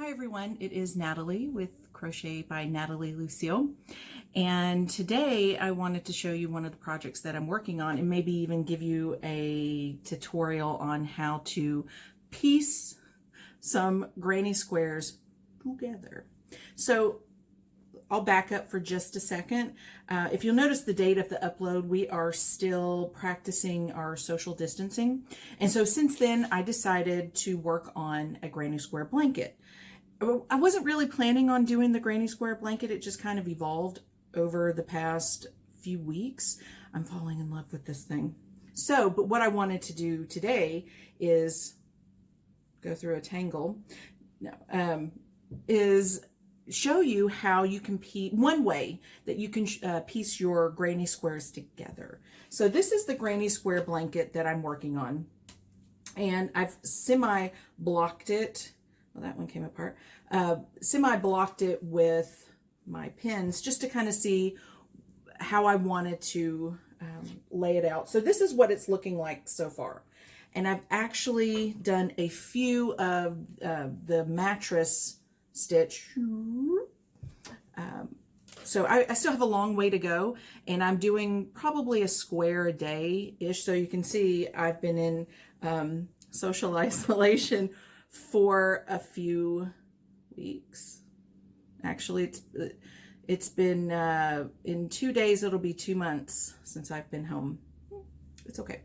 Hi everyone, it is Natalie with Crochet by NatalieLucille, and today I wanted to show you one of the projects that I'm working on and maybe even give you a tutorial on how to piece some granny squares together. So I'll back up for just a second. If you'll notice the date of the upload, we are still practicing our social distancing. And so since then, I decided to work on a granny square blanket. I wasn't really planning on doing the granny square blanket. It just kind of evolved over the past few weeks. I'm falling in love with this thing. So, but what I wanted to do today is go through a tangle. No, is show you how you can one way that you can piece your granny squares together. So this is the granny square blanket that I'm working on, and I've semi-blocked it. Well, that one came apart. Semi-blocked it with my pins just to kind of see how I wanted to lay it out. So this is what it's looking like so far. And I've actually done a few of the mattress stitch. So I still have a long way to go, and I'm doing probably a square a day-ish. So you can see I've been in social isolation for a few weeks. Actually, it's been in 2 days, it'll be 2 months since I've been home. It's okay.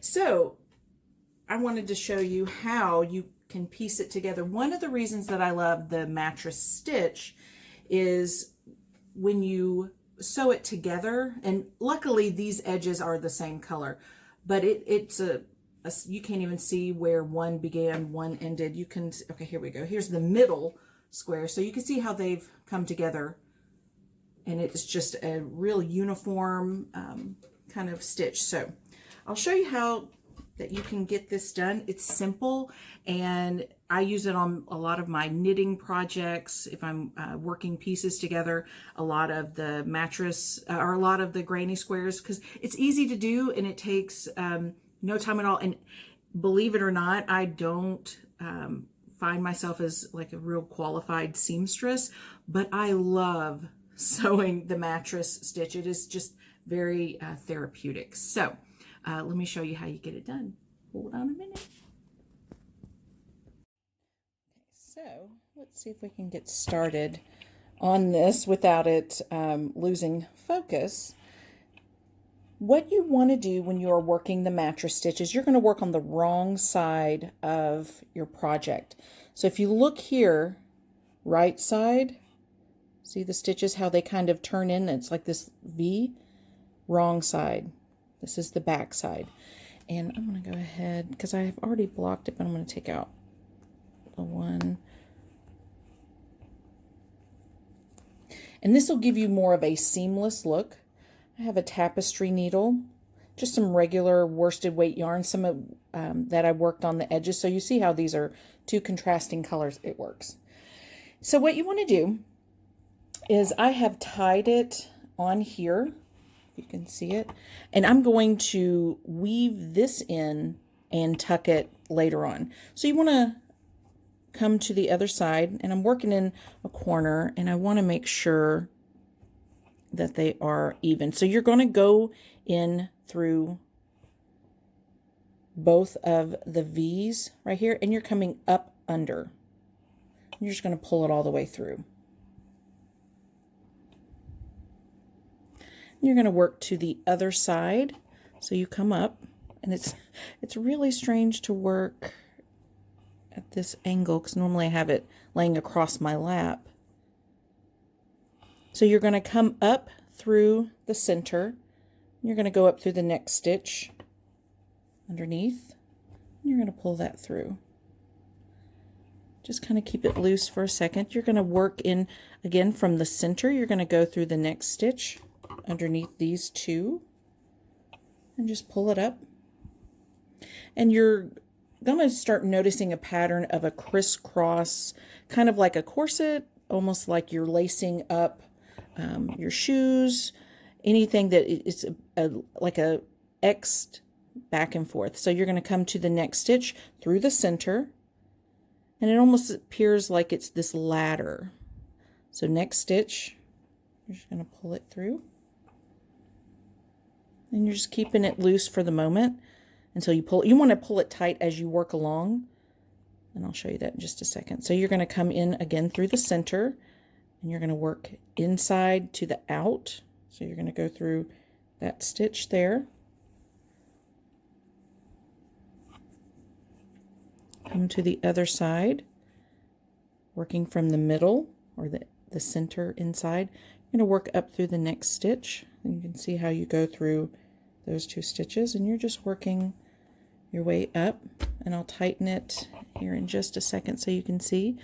So I wanted to show you how you can piece it together. One of the reasons that I love the mattress stitch is when you sew it together, and luckily these edges are the same color, but it's you can't even see where one began, one ended. You can, okay, here we go. Here's the middle square. So you can see how they've come together, and it's just a real uniform kind of stitch. So I'll show you how that you can get this done. It's simple, and I use it on a lot of my knitting projects. If I'm working pieces together, a lot of the mattress or a lot of the granny squares, because it's easy to do and it takes no time at all. And believe it or not, I don't find myself as like a real qualified seamstress, but I love sewing the mattress stitch. It is just very therapeutic. So let me show you how you get it done. Hold on a minute. Okay, so let's see if we can get started on this without it losing focus. What you want to do when you are working the mattress stitch is you're going to work on the wrong side of your project. So if you look here, right side, see the stitches, how they kind of turn in? It's like this V. Wrong side. This is the back side. And I'm going to go ahead, because I have already blocked it, but I'm going to take out the one. And this will give you more of a seamless look. I have a tapestry needle, just some regular worsted weight yarn, some of that I worked on the edges. So you see how these are two contrasting colors. It works. So what you want to do is I have tied it on here. You can see it. And I'm going to weave this in and tuck it later on. So you want to come to the other side, and I'm working in a corner, and I want to make sure that they are even. So you're going to go in through both of the V's right here, and you're coming up under. You're just going to pull it all the way through. You're going to work to the other side. So you come up, and it's really strange to work at this angle, because normally I have it laying across my lap. So you're going to come up through the center. You're going to go up through the next stitch underneath. And you're going to pull that through. Just kind of keep it loose for a second. You're going to work in, again, from the center. You're going to go through the next stitch underneath these two and just pull it up. And you're going to start noticing a pattern of a crisscross, kind of like a corset, almost like you're lacing up your shoes, anything that is like a X back and forth. So you're going to come to the next stitch through the center, and it almost appears like it's this ladder. So next stitch, you're just going to pull it through, and you're just keeping it loose for the moment until you pull. You want to pull it tight as you work along, and I'll show you that in just a second. So you're going to come in again through the center, and you're going to work inside to the out. So you're going to go through that stitch there, come to the other side, working from the middle or the center inside. You're going to work up through the next stitch, and you can see how you go through those 2 stitches, and you're just working your way up. And I'll tighten it here in just a second so you can see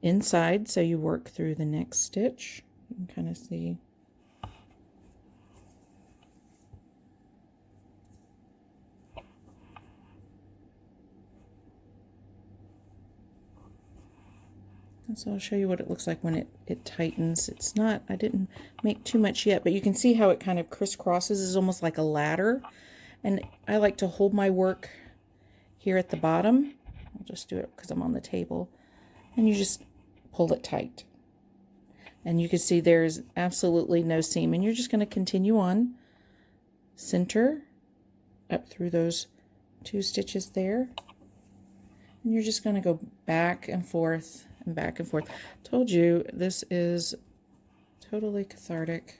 inside. So you work through the next stitch. You can kind of see. And so I'll show you what it looks like when it tightens. It's not, I didn't make too much yet, but you can see how it kind of crisscrosses. It's almost like a ladder. And I like to hold my work here at the bottom. I'll just do it because I'm on the table. And you just pull it tight. And you can see there's absolutely no seam. And you're just going to continue on. Center up through those 2 stitches there. And you're just going to go back and forth and back and forth. Told you this is totally cathartic.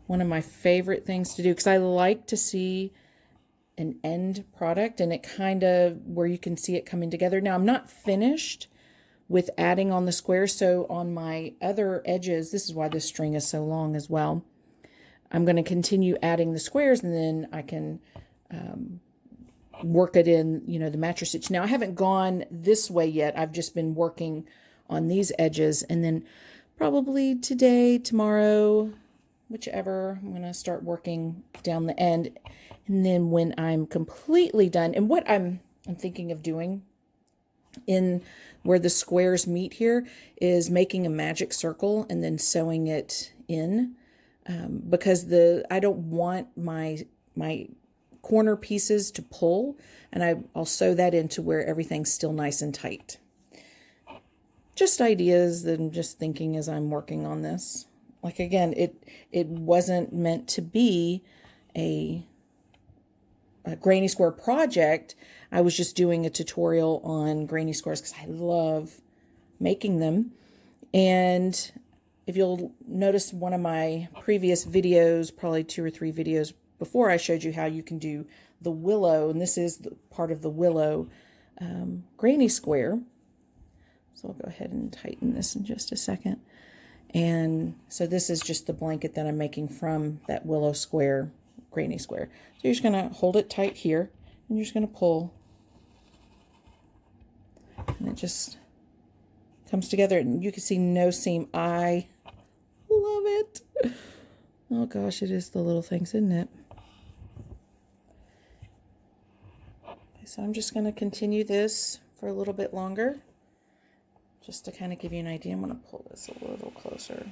One of my favorite things to do, because I like to see an end product and it kind of where you can see it coming together. Now I'm not finished with adding on the squares, so on my other edges, this is why this string is so long as well. I'm going to continue adding the squares, and then I can work it in, you know, the mattress stitch. Now I haven't gone this way yet. I've just been working on these edges, and then probably today, tomorrow, whichever, I'm going to start working down the end. And then when I'm completely done, and what I'm thinking of doing in where the squares meet here is making a magic circle and then sewing it in, because I don't want my corner pieces to pull, and I'll sew that into where everything's still nice and tight. Just ideas that I'm just thinking as I'm working on this. Like again, it wasn't meant to be a granny square project. I was just doing a tutorial on granny squares because I love making them. And if you'll notice one of my previous videos, probably 2 or 3 videos before, I showed you how you can do the willow, and this is part of the willow granny square. So I'll go ahead and tighten this in just a second. And so this is just the blanket that I'm making from that willow square, granny square. So you're just going to hold it tight here, and you're just going to pull. And it just comes together, and you can see no seam. I love it. Oh gosh, it is the little things, isn't it? Okay, so I'm just going to continue this for a little bit longer. Just to kind of give you an idea, I'm going to pull this a little closer.